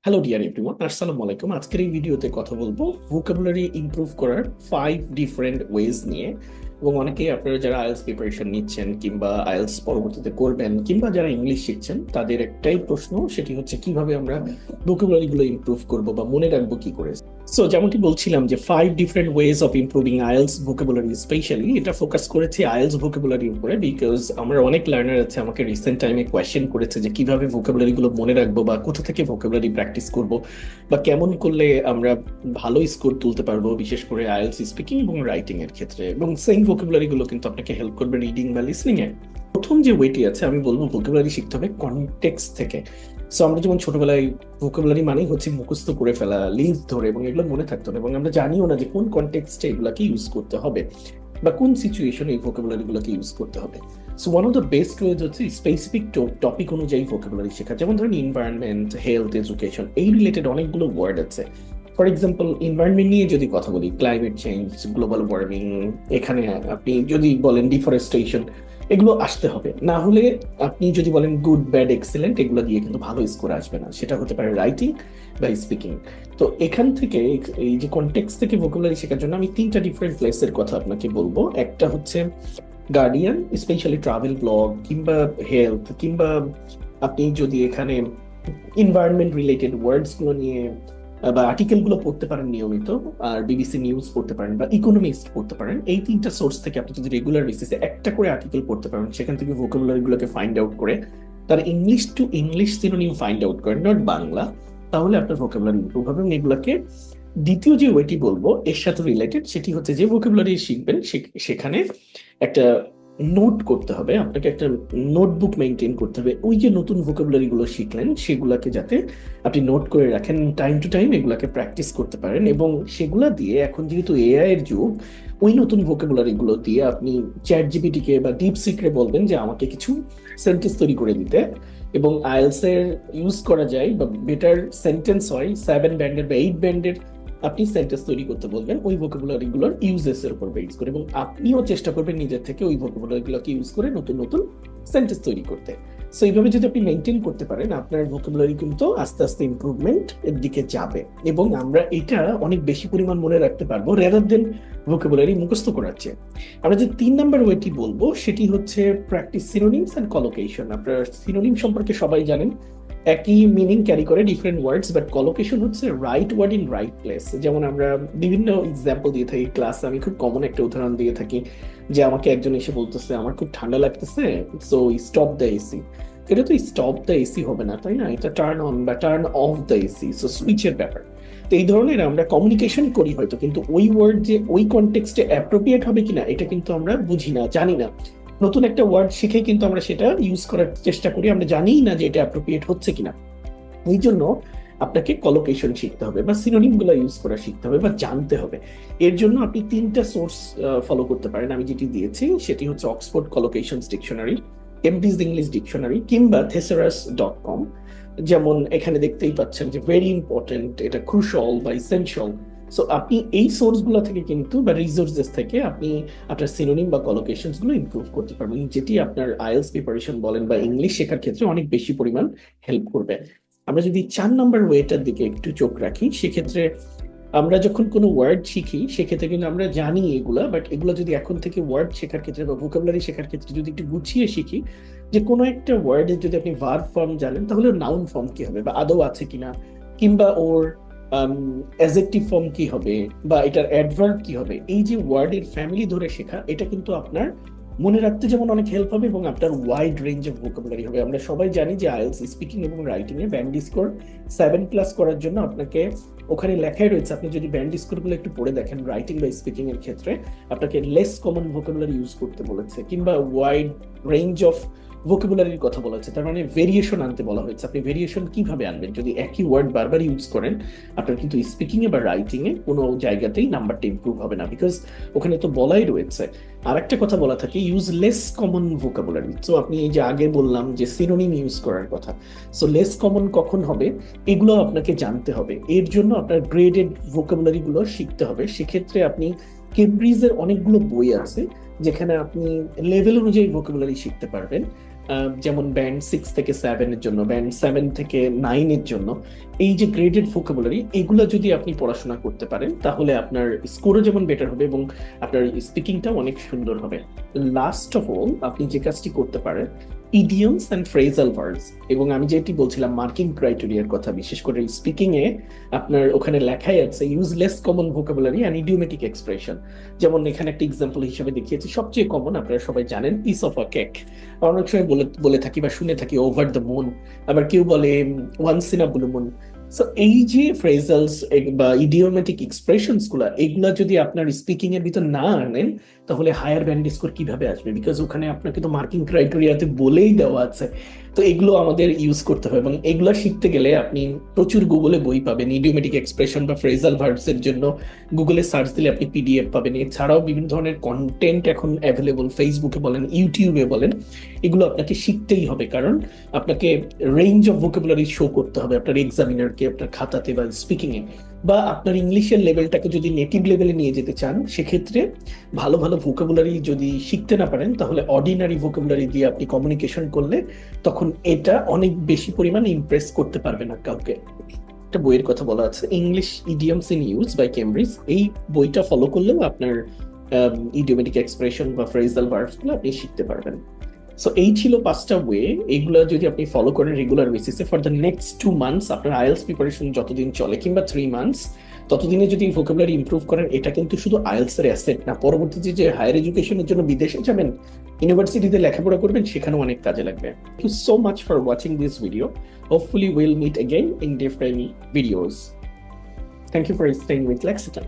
Hello dear everyone, আসসালামু আলাইকুম। আজকের এই ভিডিওতে কথা বলবো ভোকাবুলারি ইমপ্রুভ করার 5 ডিফারেন্ট ওয়েজ নিয়ে। এবং অনেকেই আপনারা যারা আইএলটিএস প্রিপারেশন নিচ্ছেন কিংবা আইএলটিএস পরবর্তীতে করবেন কিংবা যারা ইংলিশ শিখছেন তাদের একটাই প্রশ্ন, সেটি হচ্ছে কিভাবে আমরা ভোকাবুলারি গুলো ইমপ্রুভ করব বা মনে রাখবো কি করে। সো যেমনটি বলছিলাম যে 5 different ways of improving IELTS vocabulary, specially এটা ফোকাস করেছে আইএলটিএস ভোকাবুলারির উপরে, বিকজ আমরা অনেক লার্নার আছে আমাকে রিসেন্ট টাইমে কোয়েশ্চেন করেছে যে কিভাবে ভোকাবুলারি গুলো মনে রাখবো বা কোথা থেকে ভোকাবুলারি প্র্যাকটিস করব বা কেমন করলে আমরা ভালো স্কোর তুলতে পারবো, বিশেষ করে আইএলটিএস স্পিকিং এবং রাইটিং এর ক্ষেত্রে। এবং সেম ভোকাবুলারি গুলো কিন্তু আপনাকে হেল্প করবে রিডিং বা লিসনিং এ। প্রথম যে ওয়েটি আছে, আমি বলবো ভোকাবুলারি শিখতে হবে কনটেক্সট থেকে। সো আমরা যেমন ছোটবেলায় ভোকাবুলারি মানেই হচ্ছে মুখস্থ করে ফেলা, লিঙ্ক ধরে, এবং এগুলো মনে থাকতো না, এবং আমরা জানিও না যে কোন কনটেক্সটে এগুলাকে ইউজ করতে হবে বা কোন সিচুয়েশনে এই ভোকাবুলারি গুলোকে ইউজ করতে হবে। So one of the best ways হচ্ছে স্পেসিফিক টপিক অনুযায়ী ভোকাবুলারি শেখা। যেমন ধরেন এনভায়রনমেন্ট, হেলথ, এডুকেশন, এই রিলেটেড অনেকগুলো ওয়ার্ড আছে। ফর এক্সাম্পল, এনভায়রনমেন্ট নিয়ে যদি কথা বলি, ক্লাইমেট চেঞ্জ, গ্লোবাল ওয়ার্মিং, এখানে আপনি যদি বলেন ডিফরেস্টেশন, এগুলো আসতে হবে। না হলে আপনি যদি বলেন গুড, ব্যাড, এক্সেলেন্ট, এগুলো দিয়ে কিন্তু ভালো স্কোর আসবে না। সেটা হতে পারে রাইটিং বা স্পিকিং। তো এখান থেকে এই যে কনটেক্সট থেকে ভোকাবুলারি শেখার জন্য আমি 3টা ডিফারেন্ট প্লেসের কথা আপনাকে বলবো। একটা হচ্ছে গার্ডিয়ান, স্পেশালি ট্রাভেল ব্লগ কিংবা হেলথ, কিংবা আপনি যদি এখানে এনভায়রনমেন্ট রিলেটেড ওয়ার্ডস গুলো নিয়ে বা আর্টিকেল গুলো পড়তে পারেন নিয়মিত, আর বিবিসি নিউজ পড়তে পারেন বা ইকোনমিক্স পড়তে পারেন। এই 3টা সোর্স থেকে আপনি যদি রেগুলার বেসিসে একটা করে আর্টিকেল পড়তে পারেন, সেখান থেকে ভোকাবুলারি গুলোকে ফাইন্ড আউট করে তার English to English synonym find out করেন, নট বাংলা, তাহলে আপনার ভোকাবুলারি ইমপ্রুভ হবে। এবং এগুলোকে দ্বিতীয় যে ওয়েটি বলবো এর সাথে রিলেটেড, সেটি হচ্ছে যে ভোকাবুলারি শিখবেন সেখানে একটা নোট করতে হবে আপনাকে, একটা নোটবুক মেনটেন করতে হবে। ওই যে নতুন ভোকাবুলারি গুলো শিখলেন সেগুলাকে যাতে আপনি নোট করে রাখেন, টাইম টু টাইম এগুলাকে প্র্যাকটিস করতে পারেন, এবং সেগুলা দিয়ে এখন যেহেতু এআই এর যুগ, ওই নতুন ভোকাবুলারি গুলো দিয়ে আপনি চ্যাট জিপিটিকে বা ডিপ সিক্রে বলবেন যে আমাকে কিছু সেন্টেন্স তৈরি করে দিতে। এবং আইএলটিএস এর ইউজ করা যায় বা বেটার সেন্টেন্স হয় 7 ব্যান্ডের বা 8 ব্যান্ডের, আপনি সেন্টেন্স তৈরি করতে বলবেন ওই ভোকাবুলারি গুলোর ইউজেস এর উপর বেস করে, এবং আপনিও চেষ্টা করবেন নিজের থেকে ওই ভোকাবুলারি গুলোকে ইউজ করে নতুন নতুন সেন্টেন্স তৈরি করতে। সো এইভাবে যদি আপনি মেনটেন করতে পারেন, আপনার ভোকাবুলারি কিন্তু আস্তে আস্তে ইমপ্রুভমেন্ট এর দিকে যাবে, এবং আমরা এটা অনেক বেশি পরিমাণ মনে রাখতে পারবো রেদার দেন ভোকাবুলারি মুখস্থ করার চেয়ে। আমরা যে 3 নম্বর ওয়েটি বলবো সেটি হচ্ছে প্র্যাকটিস সিনোনিমস এন্ড কলোকেশন। আপনার সিনোনিম সম্পর্কে সবাই জানেন, একই মিনিং ক্যারি করে ডিফারেন্ট ওয়ার্ডস, বাট কলোকেশন হচ্ছে right word in right place. যেমন আমরা বিভিন্ন এক্সাম্পল দিয়ে থাকি ক্লাসে, আমি খুব কমন একটা উদাহরণ দিয়ে থাকি যে আমাকে একজন এসে বলতেছে আমার খুব ঠান্ডা লাগতেছে, সো স্টপ দ্য এসি। এটা তো স্টপ দ্য এসি হবে না, তাই না? এটা টার্ন অন বা turn off the AC, so সুইচের ব্যাপার। তো এই ধরনের আমরা কমিউনিকেশন করি হয়তো, কিন্তু ওই ওয়ার্ড যে ওই কনটেক্সটে অ্যাপ্রোপ্রিয়েট হবে কিনা এটা কিন্তু আমরা বুঝি না, জানি না। নতুন একটা ওয়ার্ড শিখে কিন্তু আমরা সেটা ইউজ করার চেষ্টা করি, আমরা জানিই না যে এটা অ্যাপ্রোপ্রিয়েট হচ্ছে কিনা। এই জন্য আপনাকে কলোকেশন শিখতে হবে বা সিনোনিম গুলো ইউজ করা শিখতে হবে বা জানতে হবে। এর জন্য আপনি 3টা সোর্স ফলো করতে পারেন। আমি যেটি দিয়েছি সেটি হচ্ছে Oxford collocations dictionary, Cambridge English dictionary, কিংবা thesaurus.com। যেমন এখানে দেখতেই পাচ্ছেন যে ভেরি ইম্পর্টেন্ট, এটা ক্রুশাল বা ইসেনশিয়াল। সো আপনি এই সোর্স গুলো থেকে কিন্তু বা রিসোর্সেস থেকে আপনি আপনার সিনোনিম বা কলোকেশনস গুলো ইমপ্রুভ করতে পারবেন, যেটি আপনার আইএলটিএস প্রিপারেশন বলেন বা ইংলিশ শেখার ক্ষেত্রে অনেক বেশি পরিমাণ হেল্প করবে। আমরা যদি 4 নম্বর ওয়েটার দিকে একটু চোখ রাখি, সেক্ষেত্রে আমরা যখন কোনো ওয়ার্ড শিখি সেক্ষেত্রে কিন্তু আমরা জানি এগুলা, বাট এগুলো যদি এখন থেকে ওয়ার্ড শেখার ক্ষেত্রে বা ভোকাবুলারি শেখার ক্ষেত্রে যদি একটু গুছিয়ে শিখি, যে কোনো একটা ওয়ার্ডের যদি আপনি ভার্ব ফর্ম জানেন তাহলে নাউন ফর্ম কি হবে বা আদৌ আছে কিনা, কিংবা ওর অ্যাডজেক্টিভ ফর্ম কি হবে বা এটার অ্যাডভার্ব কি হবে, এই যে ওয়ার্ডের ফ্যামিলি ধরে শেখা, এটা কিন্তু আপনার মনে রাখতে যেমন অনেক হেল্প হবে এবং আপনার ওয়াইড রেঞ্জ অফ ভোকাবুলারি হবে। আমরা সবাই জানি যে আইএলটিএস স্পিকিং এবং রাইটিং এ ব্যান্ড স্কোর 7+ করার জন্য আপনাকে ওখানে লেখাই রয়েছে, আপনি যদি ব্যান্ড স্কোর গুলো একটু পড়ে দেখেন রাইটিং বা স্পিকিং এর ক্ষেত্রে আপনাকে লেস কমন ভোকাবুলারি ইউজ করতে বলেছে, কিংবা ওয়াইড রেঞ্জ অফ ভোকাবুলারির কথা বলা হচ্ছে। তার মানে ভেরিয়েশন আনতে বলা হয়েছে। আপনি ভেরিয়েশন কিভাবে আনবেন? যদি একই ওয়ার্ড বারবার ইউজ করেন, আপনার কিন্তু স্পিকিং এ বা রাইটিং এ কোনো জায়গাতেই নাম্বারটা ইমপ্রুভ হবে না, বিকজ ওখানে তো বলাই রয়েছে। আর একটা কথা বলা থাকে use less common vocabulary. So আপনি এই যে আগে বললাম যে সিনোনিম ইউজ করার কথা, সো লেস কমন কখন হবে এগুলো আপনাকে জানতে হবে। এর জন্য আপনার গ্রেডেড ভোকাবুলারি গুলো শিখতে হবে। সেক্ষেত্রে আপনি কেমব্রিজের অনেকগুলো বই আছে যেখানে আপনি লেভেল অনুযায়ী ভোকাবুলারি শিখতে পারবেন। যেমন ব্যান্ড 6 থেকে 7 এর জন্য, ব্যান্ড 7 থেকে 9 এর জন্য এই যে গ্রেডেড ভোকাবুলারি, এগুলো যদি আপনি পড়াশোনা করতে পারেন তাহলে আপনার স্কোরও যেমন বেটার হবে এবং আপনার স্পিকিংটাও অনেক সুন্দর হবে। লাস্ট অফ অল আপনি যে কাজটি করতে পারেন, ইডিয়মস অ্যান্ড ফ্রেজাল ভার্বস, এবং আমি যেটি বলছিলাম মার্কিং ক্রাইটেরিয়ার কথা, বিশেষ করে স্পিকিং এ আপনার ওখানে লেখাই আছে useless common vocabulary and idiomatic expression. যেমন এখানে একটা এক্সাম্পল হিসেবে দেখিয়েছি, সবচেয়ে কমন আপনারা সবাই জানেন পিস অফ আ কেক। অনেক সময় বলে বলে থাকি বা শুনে থাকি ওভার দ্য মুন, আবার কেউ বলে once in a blue moon. So এই যে ফ্রেজালস বা ইডিওমেটিক এক্সপ্রেশনস গুলা, এগুলা যদি আপনার স্পিকিং এর ভিতর না আনেন তাহলে হায়ার ব্যান্ড স্কোর কিভাবে আসবে? বিকজ ওখানে আপনাকে তো মার্কিং ক্রাইটেরিয়াতে বলেই দেওয়া আছে। তো এগুলো আমাদের ইউজ করতে হবে, এবং এগুলো শিখতে গেলে আপনি প্রচুর গুগলে বই পাবেন ইডিওমেটিক এক্সপ্রেশন বা ফ্রেজাল ভার্বস এর জন্য। গুগলে সার্চ দিলে আপনি পিডিএফ পাবেন। এছাড়াও বিভিন্ন ধরনের কন্টেন্ট এখন অ্যাভেলেবল, ফেসবুকে বলেন, ইউটিউবে বলেন। এগুলো আপনাকে শিখতেই হবে, কারণ আপনাকে রেঞ্জ অফ ভোকাবুলারি শো করতে হবে আপনার এক্সামিনারকে, আপনার খাতাতে বা স্পিকিং এ। বা আপনার ইংলিশের লেভেলটাকে যদি নেটিভ লেভেলে নিয়ে যেতে চান, সেক্ষেত্রে ভালো ভালো ভোকাবুলারি যদি শিখতে না পারেন তাহলে অর্ডিনারি ভোকাবুলারি দিয়ে আপনি কমিউনিকেশন করলে তখন এটা অনেক বেশি পরিমাণে ইমপ্রেস করতে পারবে না কাউকে। একটা বইয়ের কথা বলা আছে, English idioms in use by Cambridge. এই বইটা ফলো করলেও আপনার ইডিওমেটিক এক্সপ্রেশন বা ফ্রেজাল ভার্বস গুলো আপনি শিখতে পারবেন। সো এই ছিল 5টা ওয়ে। এগুলো যদি আপনি ফলো করেন রেগুলার বেসিসে ফর দ্য নেক্সট 2 মান্থস, আপনার আইএলস প্রিপারেশন যতদিন চলে, কিংবা 3 মান্থস, ততদিনে যদি ভোকাবুলারি ইমপ্রুভ করেন, এটা কিন্তু শুধু আইএলস এর অ্যাসেট না, পরবর্তীতে যে হায়ার এডুকেশনের জন্য বিদেশে যাবেন, ইউনিভার্সিটিতে লেখাপড়া করবেন, সেখানেও অনেক কাজে লাগবে। Thank you so much for watching this video. Hopefully will meet again in different videos. Thank you for staying with Lexicon.